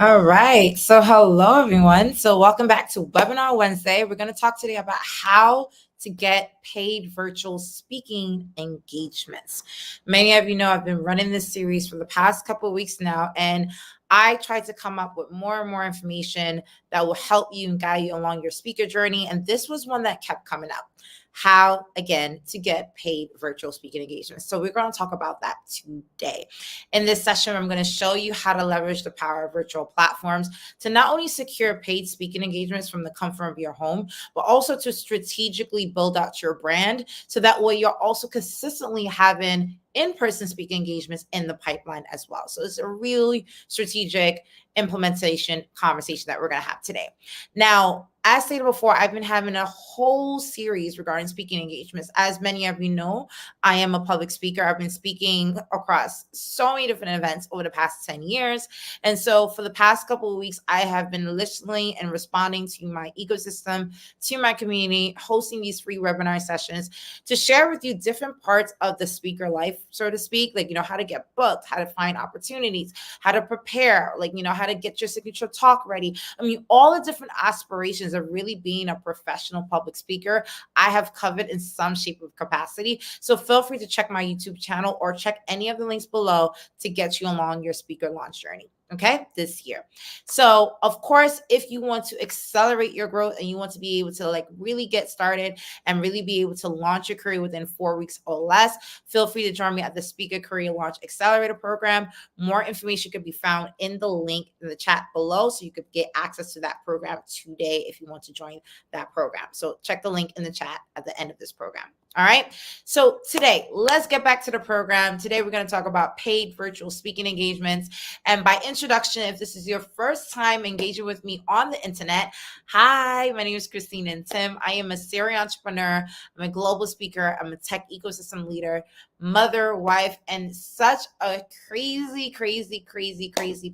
All right. So, hello, everyone. So, welcome back to Webinar Wednesday. We're going to talk today about how to get paid virtual speaking engagements. Many of you know I've been running this series for the past couple of weeks now, and I try to come up with more and more information that will help you and guide you along your speaker journey. And this was one that kept coming up. How, again, to get paid virtual speaking engagements. So, we're going to talk about that today. In this session, I'm going to show you how to leverage the power of virtual platforms to not only secure paid speaking engagements from the comfort of your home, but also to strategically build out your brand so that way you're also consistently having in-person speaking engagements in the pipeline as well. So it's a really strategic implementation conversation that we're going to have today. Now, as stated before, I've been having a whole series regarding speaking engagements. As many of you know, I am a public speaker. I've been speaking across so many different events over the past 10 years. And so for the past couple of weeks, I have been listening and responding to my ecosystem, to my community, hosting these free webinar sessions to share with you different parts of the speaker life, so to speak, like, how to get booked, how to find opportunities, how to prepare, how to get your signature talk ready. I mean, all the different aspirations of really being a professional public speaker, I have covered in some shape of capacity. So feel free to check my YouTube channel or check any of the links below to get you along your speaker launch journey. Okay, this year. So, of course, if you want to accelerate your growth and you want to be able to really get started and really be able to launch your career within 4 weeks or less, feel free to join me at the Speaker Career Launch Accelerator Program. More information could be found in the link in the chat below, so you could get access to that program today if you want to join that program. So check the link in the chat at the end of this program. All right. So today, let's get back to the program. Today, we're going to talk about paid virtual speaking engagements. And by introduction, if this is your first time engaging with me on the internet, hi, my name is Christine and Tim. I am a serial entrepreneur. I'm a global speaker. I'm a tech ecosystem leader, mother, wife, and such a crazy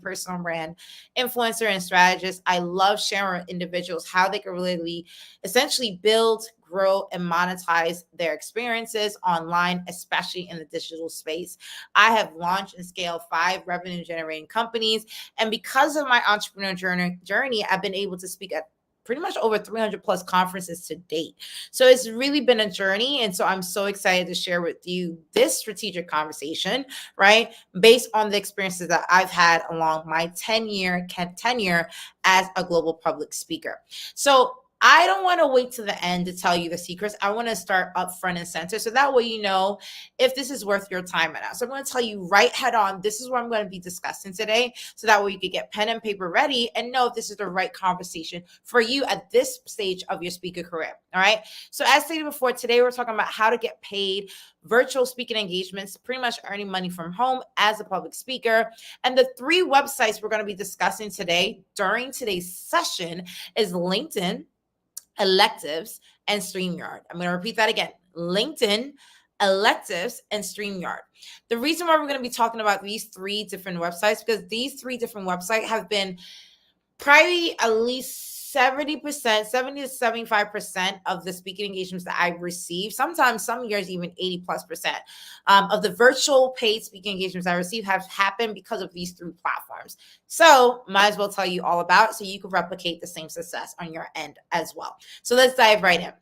personal brand influencer and strategist. I love sharing with individuals how they can really essentially build, grow, and monetize their experiences online, especially in the digital space. I have launched and scaled 5 revenue generating companies. And because of my entrepreneur journey, I've been able to speak at pretty much over 300 plus conferences to date. So it's really been a journey. And so I'm so excited to share with you this strategic conversation, right? Based on the experiences that I've had along my 10-year tenure as a global public speaker. So I don't want to wait to the end to tell you the secrets. I want to start up front and center. So that way, you know, if this is worth your time or not. So I'm going to tell you right head on, this is what I'm going to be discussing today. So that way you could get pen and paper ready and know if this is the right conversation for you at this stage of your speaker career. All right. So as stated before, today we're talking about how to get paid virtual speaking engagements, pretty much earning money from home as a public speaker. And the 3 websites we're going to be discussing today during today's session is LinkedIn, Electives, and StreamYard. I'm going to repeat that again. LinkedIn, Electives, and StreamYard. The reason why we're going to be talking about these 3 different websites, because these 3 different websites have been probably at least 70%, 70 to 75% of the speaking engagements that I've received, sometimes some years even 80 plus percent of the virtual paid speaking engagements I receive have happened because of these 3 platforms. So might as well tell you all about it so you can replicate the same success on your end as well. So let's dive right in.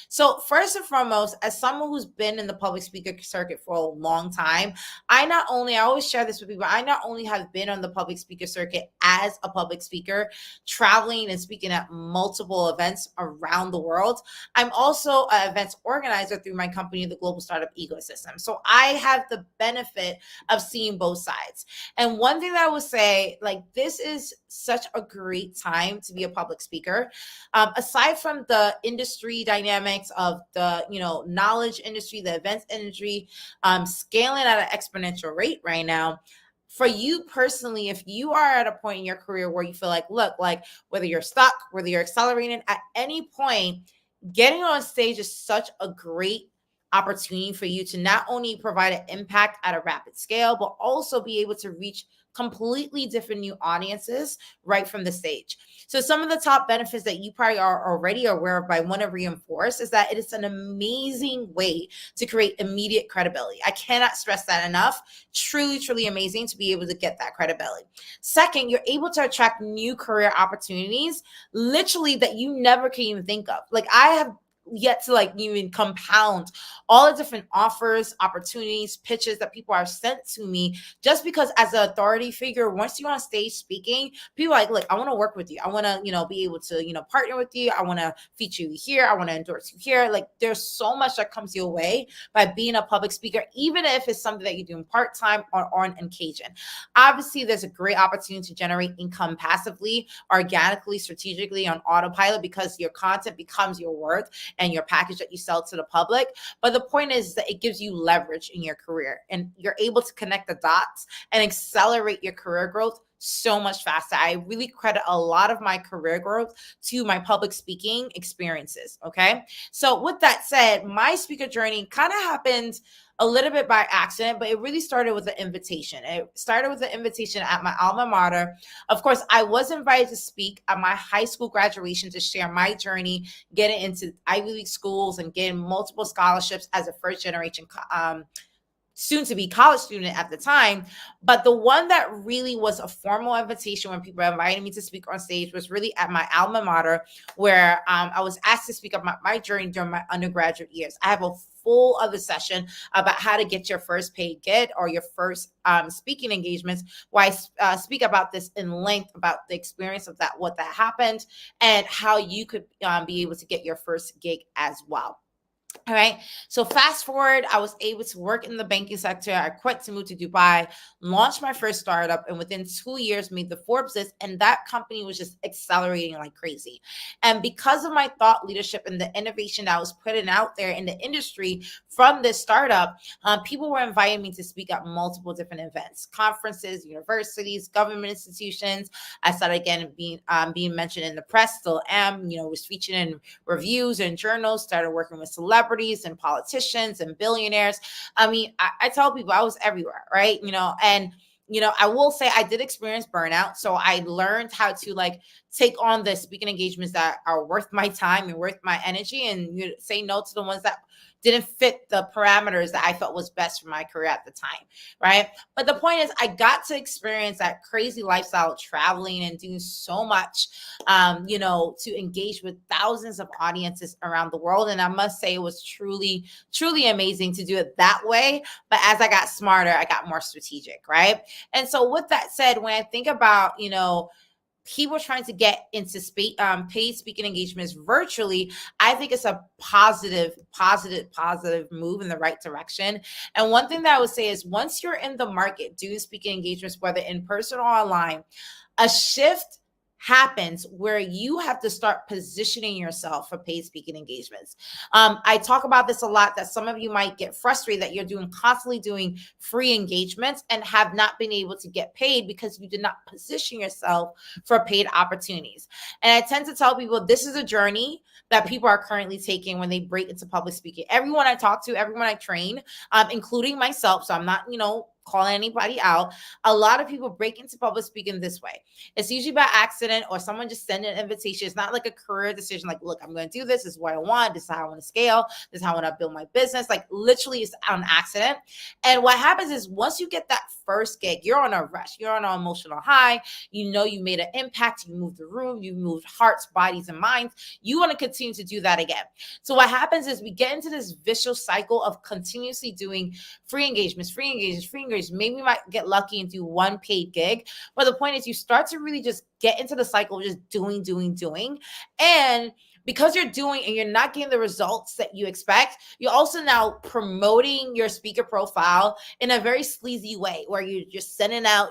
So first and foremost, as someone who's been in the public speaker circuit for a long time, I always share this with people, I not only have been on the public speaker circuit as a public speaker, traveling and speaking at multiple events around the world, I'm also an events organizer through my company, the Global Startup Ecosystem. So I have the benefit of seeing both sides. And one thing that I would say, this is such a great time to be a public speaker. Aside from the industry dynamics of the knowledge industry, the events industry, scaling at an exponential rate right now, for you personally, if you are at a point in your career where you feel like whether you're stuck, whether you're accelerating, at any point, getting on stage is such a great opportunity for you to not only provide an impact at a rapid scale, but also be able to reach completely different new audiences right from the stage. So some of the top benefits that you probably are already aware of, but I want to reinforce, is that it is an amazing way to create immediate credibility. I cannot stress that enough. Truly, truly amazing to be able to get that credibility. Second, you're able to attract new career opportunities, literally that you never can even think of. Like I have yet to like even compound all the different offers, opportunities, pitches that people are sent to me, just because as an authority figure, once you're on stage speaking, people are like, look, I want to work with you. I want to, be able to, partner with you. I want to feature you here. I want to endorse you here. Like there's so much that comes your way by being a public speaker, even if it's something that you're doing part-time or on occasion. Obviously, there's a great opportunity to generate income passively, organically, strategically on autopilot, because your content becomes your worth and your package that you sell to the public. But the point is that it gives you leverage in your career, and you're able to connect the dots and accelerate your career growth so much faster. I really credit a lot of my career growth to my public speaking experiences. Okay. So with that said, my speaker journey kind of happened a little bit by accident, but it really started with an invitation. It started with an invitation at my alma mater. Of course, I was invited to speak at my high school graduation to share my journey, getting into Ivy League schools and getting multiple scholarships as a first generation soon to be college student at the time. But the one that really was a formal invitation when people invited me to speak on stage was really at my alma mater, where I was asked to speak about my journey during my undergraduate years. I have a full other session about how to get your first paid gig or your first speaking engagements, where I speak about this in length about the experience of that, what that happened, and how you could be able to get your first gig as well. All right. So fast forward, I was able to work in the banking sector. I quit to move to Dubai, launched my first startup, and within 2 years made the Forbes list. And that company was just accelerating like crazy. And because of my thought leadership and the innovation that I was putting out there in the industry from this startup, people were inviting me to speak at multiple different events, conferences, universities, government institutions. I started again being mentioned in the press, still am, was featured in reviews and journals, started working with celebrities and politicians and billionaires. I mean, I tell people I was everywhere, right? And I will say I did experience burnout. So I learned how to like take on the speaking engagements that are worth my time and worth my energy, and say no to the ones that didn't fit the parameters that I felt was best for my career at the time, right? But the point is, I got to experience that crazy lifestyle, traveling and doing so much, to engage with thousands of audiences around the world. And I must say, it was truly, truly amazing to do it that way. But as I got smarter, I got more strategic, right? And so with that said, when I think about, people trying to get into paid speaking engagements virtually, I think it's a positive move in the right direction. And one thing that I would say is, once you're in the market doing speaking engagements, whether in person or online, a shift happens where you have to start positioning yourself for paid speaking engagements. I talk about this a lot, that some of you might get frustrated that you're constantly doing free engagements and have not been able to get paid because you did not position yourself for paid opportunities. And I tend to tell people this is a journey that people are currently taking when they break into public speaking. Everyone I talk to, everyone I train, including myself, so I'm not, calling anybody out, a lot of people break into public speaking this way. It's usually by accident, or someone just send an invitation. It's not like a career decision, like, look, I'm going to do this. This is what I want. This is how I want to scale. This is how I want to build my business. Like, literally, it's on accident. And what happens is, once you get that first gig, you're on a rush. You're on an emotional high. You made an impact. You moved the room. You moved hearts, bodies, and minds. You want to continue to do that again. So what happens is, we get into this vicious cycle of continuously doing free engagements. Maybe we might get lucky and do one paid gig. But the point is, you start to really just get into the cycle of just doing. And because you're doing and you're not getting the results that you expect, you're also now promoting your speaker profile in a very sleazy way, where you're just sending out,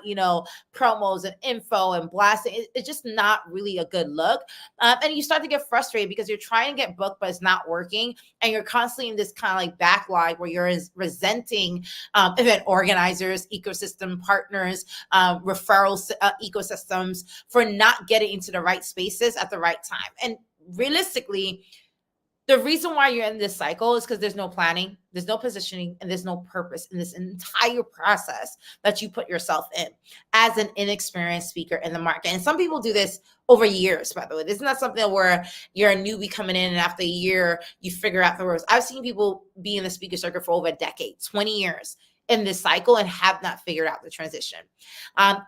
promos and info and blasting. It's just not really a good look. And you start to get frustrated because you're trying to get booked, but it's not working. And you're constantly in this kind of like backlog where you're resenting event organizers, ecosystem partners, referral ecosystems for not getting into the right spaces at the right time. And realistically, The reason why you're in this cycle is because there's no planning, there's no positioning, and there's no purpose in this entire process that you put yourself in as an inexperienced speaker in the market. And some people do this over years, by the way. This is not something where you're a newbie coming in and after a year you figure out the ropes. I've seen people be in the speaker circuit for over a decade, 20 years in this cycle and have not figured out the transition.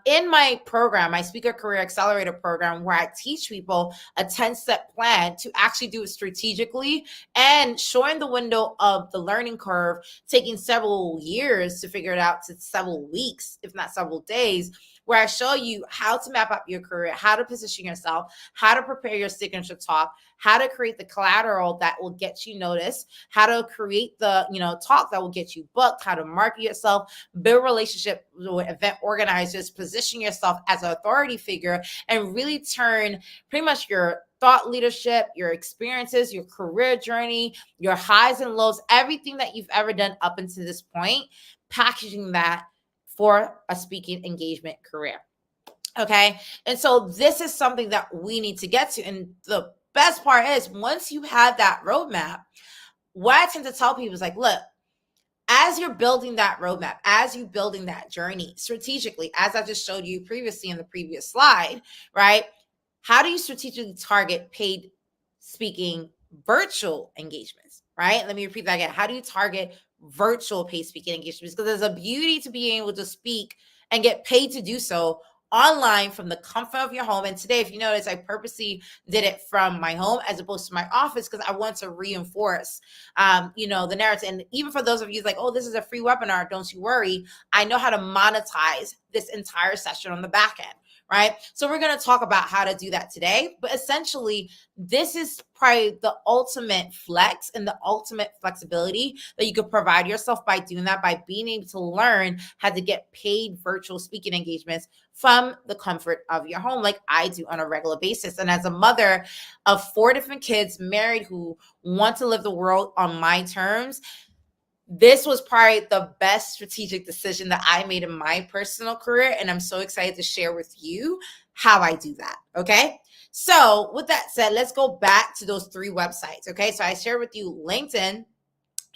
In my program, my Speaker Career Accelerator program, where I teach people a 10-step plan to actually do it strategically and showing the window of the learning curve, taking several years to figure it out to several weeks, if not several days, where I show you how to map out your career, how to position yourself, how to prepare your signature talk, how to create the collateral that will get you noticed, how to create the talk that will get you booked, how to market yourself, build relationship with event organizers, position yourself as an authority figure, and really turn pretty much your thought leadership, your experiences, your career journey, your highs and lows, everything that you've ever done up until this point, packaging that for a speaking engagement career. Okay. And so this is something that we need to get to. And the best part is once you have that roadmap, what I tend to tell people is like, look, as you're building that roadmap, as you're building that journey strategically, as I just showed you previously in the previous slide, right? How do you strategically target paid speaking virtual engagements, right? Let me repeat that again. How do you target virtual paid speaking engagements? Because there's a beauty to being able to speak and get paid to do so online from the comfort of your home. And today, if you notice, I purposely did it from my home as opposed to my office because I want to reinforce, the narrative. And even for those of you like, oh, this is a free webinar, don't you worry. I know how to monetize this entire session on the back end. Right. So we're going to talk about how to do that today. But essentially, this is probably the ultimate flex and the ultimate flexibility that you could provide yourself by doing that, by being able to learn how to get paid virtual speaking engagements from the comfort of your home, like I do on a regular basis. And as a mother of 4 different kids, married, who want to live the world on my terms, this was probably the best strategic decision that I made in my personal career. And I'm so excited to share with you how I do that. Okay. So with that said, let's go back to those 3 websites. Okay. So I shared with you LinkedIn,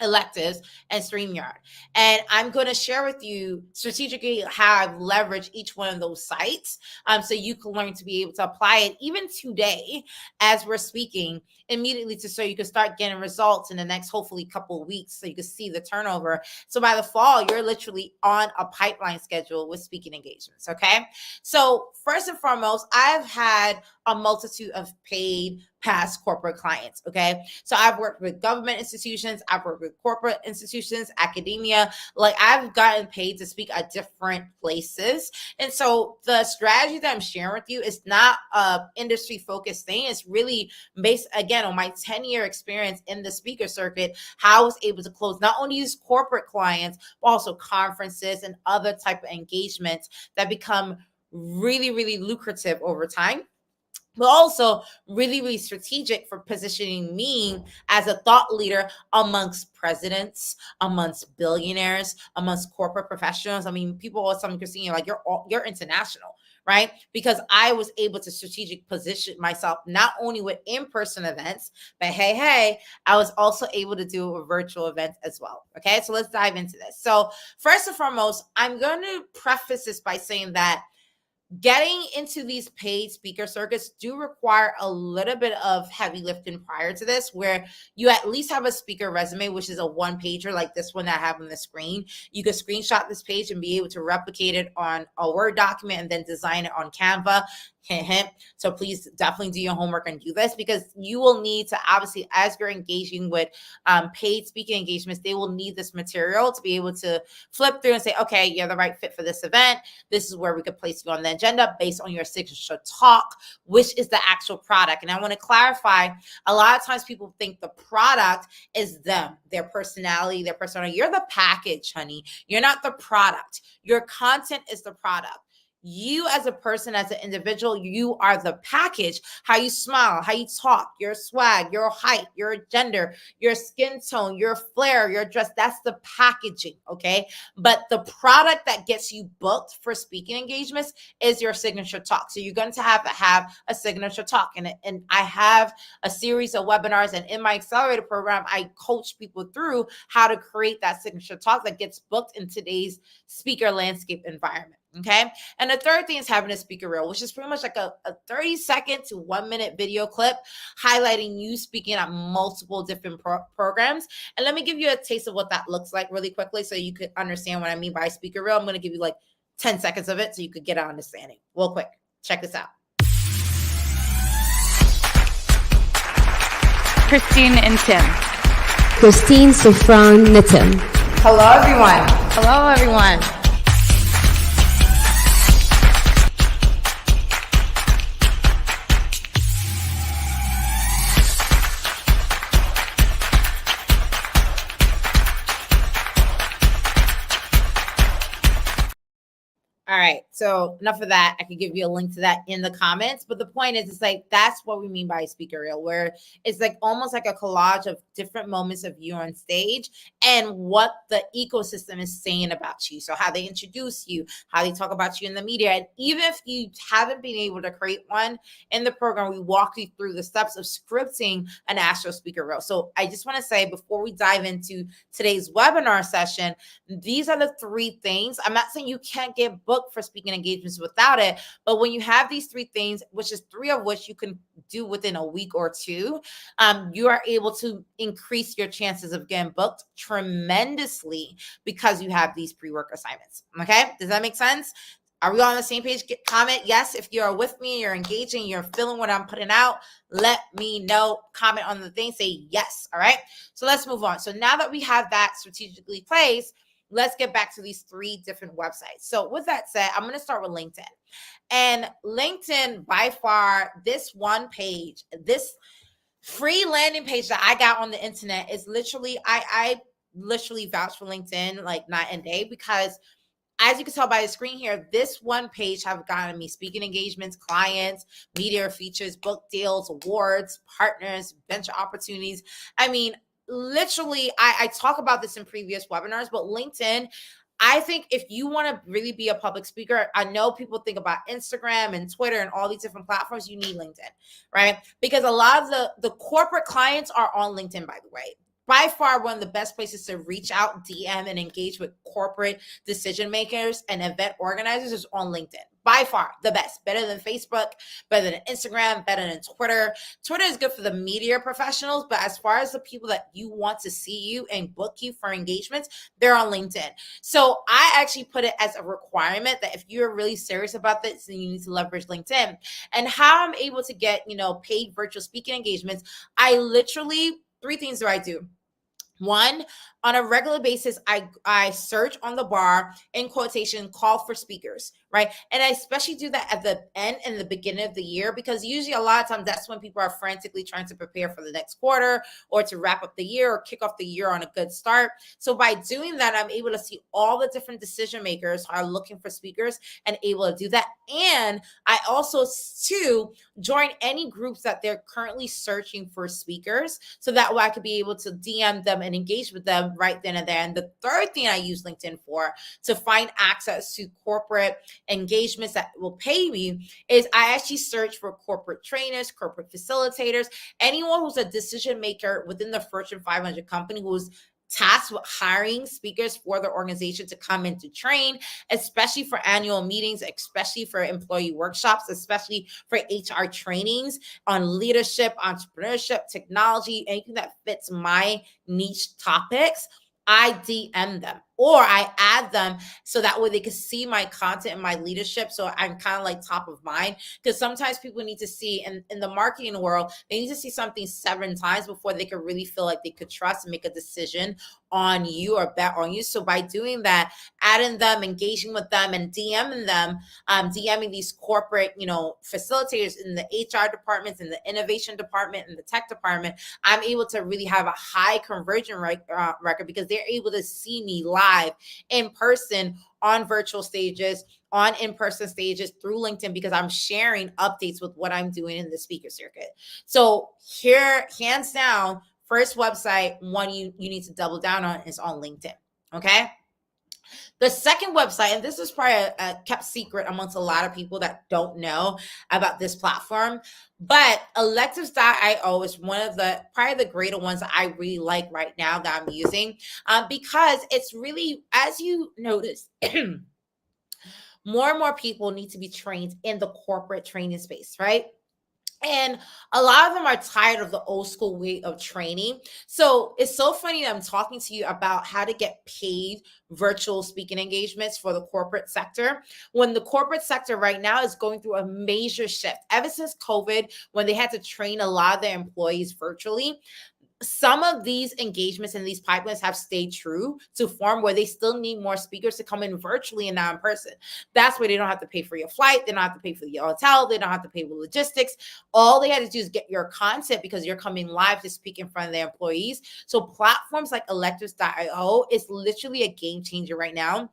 Electives, and StreamYard. And I'm going to share with you strategically how I've leveraged each one of those sites so you can learn to be able to apply it even today as we're speaking immediately so you can start getting results in the next, hopefully, couple of weeks so you can see the turnover. So by the fall, you're literally on a pipeline schedule with speaking engagements, okay? So first and foremost, I've had a multitude of paid past corporate clients, okay? So I've worked with government institutions, I've worked with corporate institutions, academia, like I've gotten paid to speak at different places. And so the strategy that I'm sharing with you is not a industry focused thing. It's really based, again, on my 10-year experience in the speaker circuit, how I was able to close not only these corporate clients, but also conferences and other type of engagements that become really, really lucrative over time, but also really, really strategic for positioning me as a thought leader amongst presidents, amongst billionaires, amongst corporate professionals. I mean, people all of a sudden are seeing like you're international, right? Because I was able to strategic position myself not only with in-person events, but hey, I was also able to do a virtual event as well. Okay, so let's dive into this. So first and foremost, I'm going to preface this by saying that getting into these paid speaker circuits do require a little bit of heavy lifting prior to this, where you at least have a speaker resume, which is a 1-pager like this one that I have on the screen. You can screenshot this page and be able to replicate it on a Word document and then design it on Canva. Hint, hint. So please definitely do your homework and do this, because you will need to, obviously, as you're engaging with paid speaking engagements, they will need this material to be able to flip through and say, okay, you're the right fit for this event. This is where we could place you on the agenda based on your signature talk, which is the actual product. And I want to clarify, a lot of times people think the product is them, their personality, their persona. You're the package, honey. You're not the product. Your content is the product. You as a person, as an individual, you are the package. How you smile, how you talk, your swag, your height, your gender, your skin tone, your flair, your dress, that's the packaging, okay? But the product that gets you booked for speaking engagements is your signature talk. So you're going to have a signature talk. And I have a series of webinars, and in my accelerator program, I coach people through how to create that signature talk that gets booked in today's speaker landscape environment. Okay. And the third thing is having a speaker reel, which is pretty much like a 30-second to 1 minute video clip highlighting you speaking at multiple different programs. And let me give you a taste of what that looks like really quickly so you could understand what I mean by speaker reel. I'm going to give you like 10 seconds of it so you could get an understanding real quick. Check this out. Christine and Tim. Christine, Sofran, Nitin. Hello, everyone. Hello, everyone. All right. So enough of that. I can give you a link to that in the comments. But the point is, it's like, that's what we mean by a speaker reel, where it's like almost like a collage of different moments of you on stage and what the ecosystem is saying about you. So how they introduce you, how they talk about you in the media. And even if you haven't been able to create one in the program, we walk you through the steps of scripting an actual speaker reel. So I just want to say, before we dive into today's webinar session, these are the 3 things. I'm not saying you can't get booked for speaking engagements without it, but when you have these 3 things, which is 3 of which you can do within a week or 2, you are able to increase your chances of getting booked tremendously because you have these pre-work assignments. Okay, does that make sense? Are we all on the same page? Comment yes if you're with me, you're engaging, you're feeling what I'm putting out. Let me know. Comment on the thing, say yes. All right, so let's move on. So now that we have that strategically placed, let's get back to these 3 different websites. So with that said, I'm going to start with LinkedIn. And LinkedIn, by far, this one page, this free landing page that I got on the internet is literally, I literally vouch for LinkedIn like night and day, because as you can tell by the screen here, this one page have gotten me speaking engagements, clients, media features, book deals, awards, partners, venture opportunities. I mean, literally, I talk about this in previous webinars, but LinkedIn, I think if you want to really be a public speaker, I know people think about Instagram and Twitter and all these different platforms. You need LinkedIn, right? Because a lot of the corporate clients are on LinkedIn, by the way. By far, one of the best places to reach out, DM, and engage with corporate decision makers and event organizers is on LinkedIn. By far, the best. Better than Facebook, better than Instagram, better than Twitter. Twitter is good for the media professionals, but as far as the people that you want to see you and book you for engagements, they're on LinkedIn. So I actually put it as a requirement that if you're really serious about this, then you need to leverage LinkedIn. And how I'm able to get, paid virtual speaking engagements, I literally, 3 things do I do. 1, on a regular basis, I search on the bar, in quotation, call for speakers, right? And I especially do that at the end and the beginning of the year, because usually a lot of times that's when people are frantically trying to prepare for the next quarter or to wrap up the year or kick off the year on a good start. So by doing that, I'm able to see all the different decision makers are looking for speakers and able to do that. And I also, too, join any groups that they're currently searching for speakers, so that way I could be able to DM them and engage with them right then and there. And the third thing I use LinkedIn for, to find access to corporate engagements that will pay me, is I actually search for corporate trainers, corporate facilitators, anyone who's a decision maker within the Fortune 500 company who's tasked with hiring speakers for the organization to come in to train, especially for annual meetings, especially for employee workshops, especially for HR trainings on leadership, entrepreneurship, technology, anything that fits my niche topics. I DM them or I add them so that way they can see my content and my leadership. So I'm kind of like top of mind, because sometimes people need to see, in the marketing world, they need to see something 7 times before they could really feel like they could trust and make a decision on you or bet on you. So by doing that, adding them, engaging with them, and DMing them, DMing these corporate, facilitators in the HR departments, in the innovation department, in the tech department, I'm able to really have a high conversion record, because they're able to see me live in person on virtual stages, on in-person stages through LinkedIn because I'm sharing updates with what I'm doing in the speaker circuit. So here, hands down, first website, one you need to double down on is on LinkedIn. Okay. The second website, and this is probably a kept secret amongst a lot of people that don't know about this platform, but electives.io is one of the probably the greater ones that I really like right now that I'm using because it's really, as you notice, more and more people need to be trained in the corporate training space, right? And a lot of them are tired of the old school way of training. So it's so funny that I'm talking to you about how to get paid virtual speaking engagements for the corporate sector when the corporate sector right now is going through a major shift. Ever since COVID, when they had to train a lot of their employees virtually, some of these engagements and these pipelines have stayed true to form where they still need more speakers to come in virtually and not in person. That's where they don't have to pay for your flight. They don't have to pay for your hotel. They don't have to pay for logistics. All they had to do is get your content because you're coming live to speak in front of their employees. So platforms like electives.io is literally a game changer right now.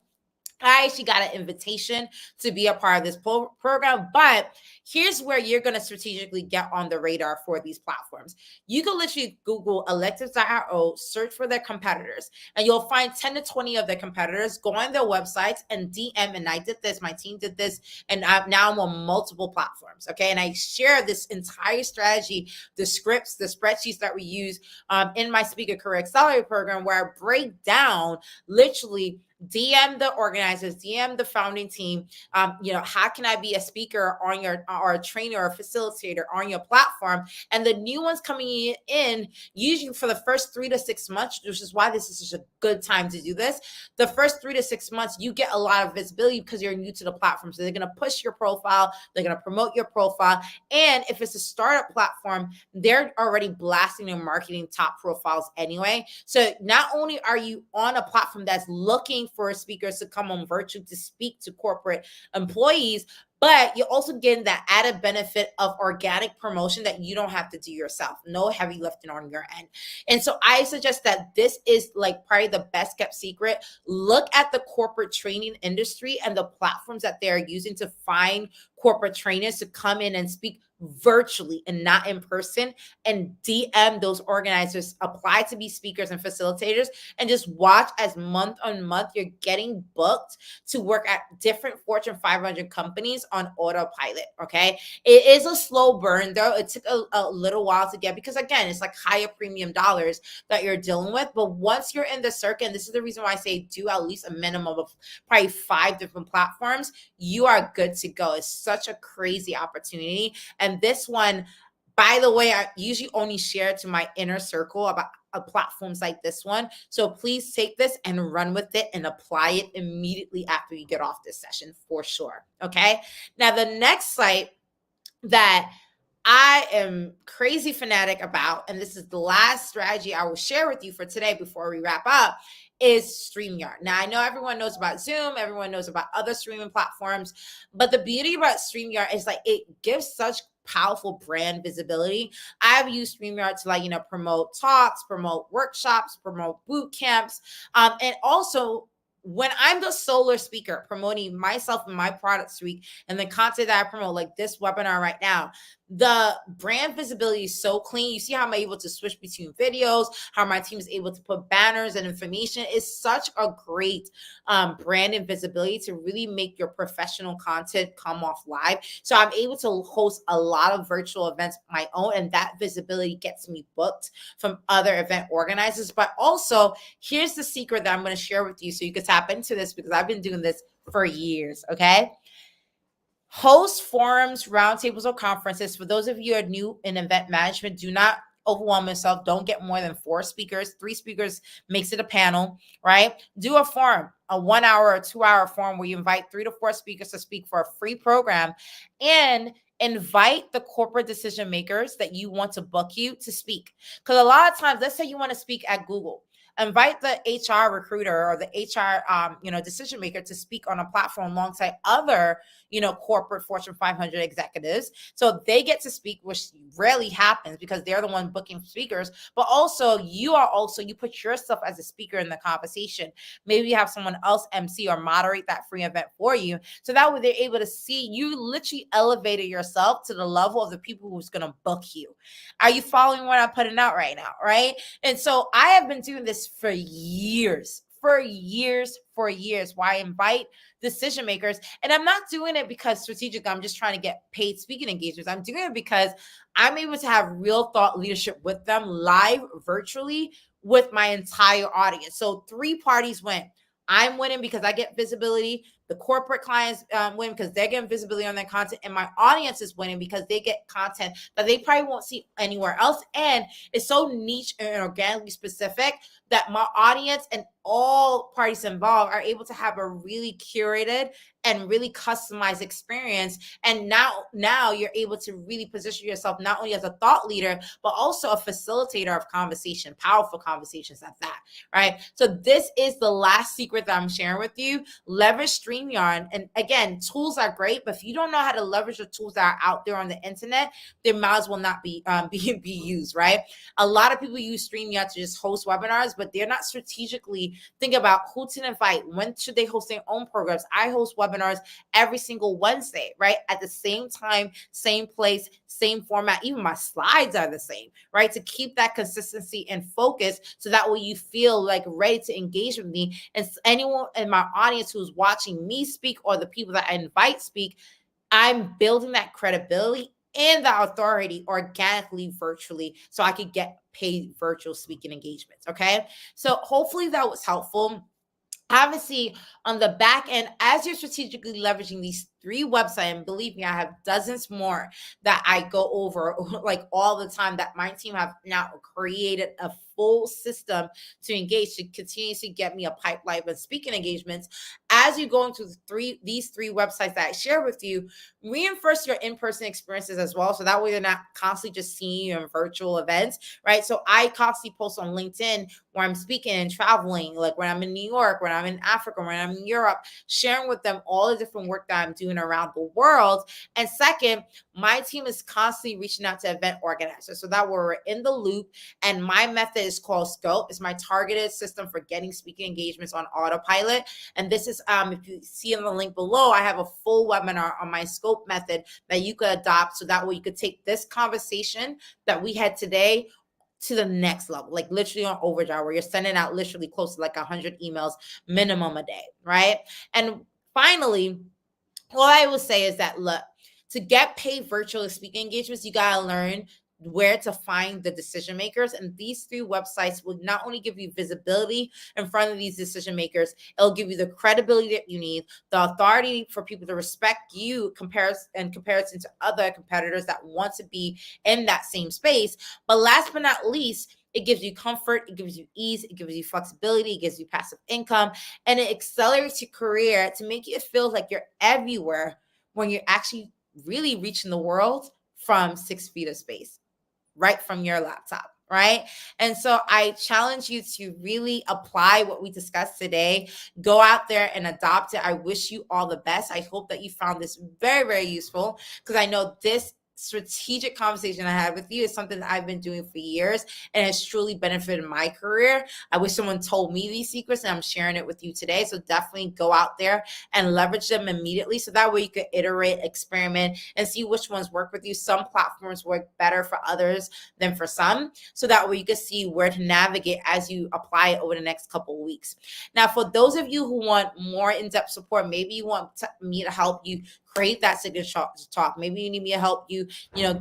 I actually got an invitation to be a part of this program, but here's where you're going to strategically get on the radar for these platforms. You can literally Google electives.io, search for their competitors, and you'll find 10 to 20 of their competitors. Go on their websites and DM, and I did this, my team did this, and now I'm on multiple platforms, okay? And I share this entire strategy, the scripts, the spreadsheets that we use in my Speaker Career Accelerator program, where I break down literally DM the organizers, DM the founding team. How can I be a speaker on your, or a trainer or a facilitator on your platform? And the new ones coming in, usually for the first 3 to 6 months, which is why this is such a good time to do this. The first 3 to 6 months, you get a lot of visibility because you're new to the platform. So they're going to push your profile, they're going to promote your profile. And if it's a startup platform, they're already blasting and marketing top profiles anyway. So not only are you on a platform that's looking for speakers to come on virtual to speak to corporate employees, but you're also getting that added benefit of organic promotion that you don't have to do yourself. No heavy lifting on your end. And so I suggest that this is like probably the best kept secret. Look at the corporate training industry and the platforms that they're using to find corporate trainers to come in and speak virtually and not in person, and DM those organizers, apply to be speakers and facilitators, and just watch as month on month you're getting booked to work at different Fortune 500 companies on autopilot. Okay. It is a slow burn though. It took a little while to get, because again, it's like higher premium dollars that you're dealing with. But once you're in the circuit, and this is the reason why I say do at least a minimum of probably 5 different platforms, you are good to go. It's such a crazy opportunity. And this one, by the way, I usually only share to my inner circle about platforms like this one. So please take this and run with it and apply it immediately after you get off this session for sure. Okay. Now, the next site that I am crazy fanatic about, and this is the last strategy I will share with you for today before we wrap up, is StreamYard. Now, I know everyone knows about Zoom, everyone knows about other streaming platforms, but the beauty about StreamYard is like it gives such powerful brand visibility. I've used StreamYard to promote talks, promote workshops, promote boot camps, and also when I'm the solo speaker promoting myself and my product suite and the content that I promote, like this webinar right now, the brand visibility is so clean. You see how I'm able to switch between videos, how my team is able to put banners and information. Is such a great brand and visibility to really make your professional content come off live. So I'm able to host a lot of virtual events of my own, and that visibility gets me booked from other event organizers. But also, here's the secret that I'm going to share with you so you can tap into this, because I've been doing this for years, okay? Host forums, roundtables, or conferences. For those of you who are new in event management, do not overwhelm yourself. Don't get more than 4 speakers. 3 speakers makes it a panel, right? Do a forum, a 1 hour or 2 hour forum where you invite 3 to 4 speakers to speak for a free program, and invite the corporate decision makers that you want to book you to speak. Because a lot of times, let's say you want to speak at Google. invite the HR recruiter or the HR, decision maker to speak on a platform alongside other, corporate Fortune 500 executives. So they get to speak, which rarely happens because they're the one booking speakers, but also you put yourself as a speaker in the conversation. Maybe you have someone else MC or moderate that free event for you. So that way they're able to see you literally elevated yourself to the level of the people who's going to book you. Are you following what I'm putting out right now? Right. And so I have been doing this for years, where I invite decision makers. And I'm not doing it because strategic, I'm just trying to get paid speaking engagements. I'm doing it because I'm able to have real thought leadership with them live virtually with my entire audience. So 3 parties win. I'm winning because I get visibility. The corporate clients win because they're getting visibility on their content. And my audience is winning because they get content that they probably won't see anywhere else. And it's so niche and organically specific that my audience and all parties involved are able to have a really curated and really customized experience. And now you're able to really position yourself not only as a thought leader, but also a facilitator of conversation, powerful conversations at that, right? So this is the last secret that I'm sharing with you. Leverage StreamYard. And again, tools are great, but if you don't know how to leverage the tools that are out there on the internet, they might as well not be used, right? A lot of people use StreamYard to just host webinars, but they're not strategically thinking about who to invite, when should they host their own programs. I host webinars every single Wednesday, right? At the same time, same place, same format. Even my slides are the same, right? To keep that consistency and focus so that way you feel like ready to engage with me. And anyone in my audience who's watching me speak or the people that I invite speak, I'm building that credibility and the authority organically, virtually, so I could get paid virtual speaking engagements. Okay. So hopefully that was helpful. Obviously, on the back end, as you're strategically leveraging these 3 websites, and believe me, I have dozens more that I go over like all the time that my team have now created a full system to engage, to continuously get me a pipeline of speaking engagements. As you go into these three websites that I share with you, reinforce your in-person experiences as well. So that way they're not constantly just seeing you in virtual events, right? So I constantly post on LinkedIn where I'm speaking and traveling, like when I'm in New York, when I'm in Africa, when I'm in Europe, sharing with them all the different work that I'm doing around the world. And second, my team is constantly reaching out to event organizers so that we're in the loop. And my method is called Scope. It's my targeted system for getting speaking engagements on autopilot. And this is, if you see in the link below, I have a full webinar on my Scope method that you could adopt. So that way you could take this conversation that we had today to the next level, like literally on overdrive, where you're sending out literally close to like 100 emails minimum a day, right? And finally, what I will say is that, look, to get paid virtual speaking engagements, you got to learn where to find the decision makers. And these 3 websites will not only give you visibility in front of these decision makers, it'll give you the credibility that you need, the authority for people to respect you in comparison to other competitors that want to be in that same space. But last but not least, it gives you comfort, it gives you ease, it gives you flexibility, it gives you passive income, and it accelerates your career to make it feel like you're everywhere when you're actually really reaching the world from 6 feet of space, right from your laptop, right? And so I challenge you to really apply what we discussed today. Go out there and adopt it. I wish you all the best. I hope that you found this very, very useful, because I know this strategic conversation I had with you is something that I've been doing for years and has truly benefited my career. I wish someone told me these secrets, and I'm sharing it with you today. So definitely go out there and leverage them immediately. So that way you could iterate, experiment, and see which ones work with you. Some platforms work better for others than for some. So that way you can see where to navigate as you apply it over the next couple of weeks. Now, for those of you who want more in-depth support, maybe you want me to help you create that signature talk. Maybe you need me to help you,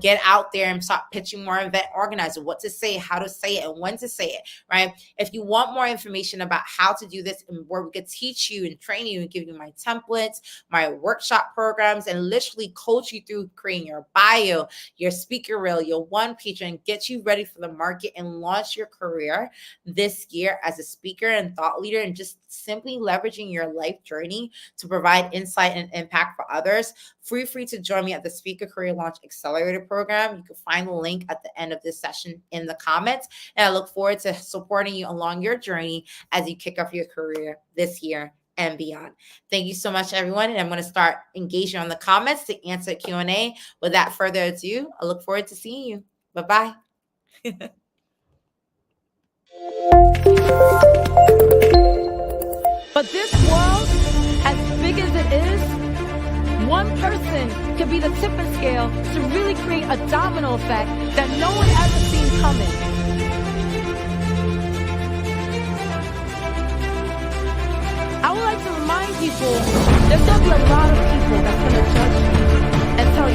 get out there and start pitching more event organizer, what to say, how to say it, and when to say it, right? If you want more information about how to do this and where we could teach you and train you and give you my templates, my workshop programs, and literally coach you through creating your bio, your speaker reel, your one-pager, and get you ready for the market and launch your career this year as a speaker and thought leader, and just simply leveraging your life journey to provide insight and impact for others, course, feel free to join me at the Speaker Career Launch Accelerator program. You can find the link at the end of this session in the comments. And I look forward to supporting you along your journey as you kick off your career this year and beyond. Thank you so much, everyone. And I'm going to start engaging on the comments to answer Q&A. Without further ado, I look forward to seeing you. Bye-bye. But this world, as big as it is, one person could be the tipping scale to really create a domino effect that no one ever seen coming. I would like to remind people, there's going to be a lot of people that's going to judge you and tell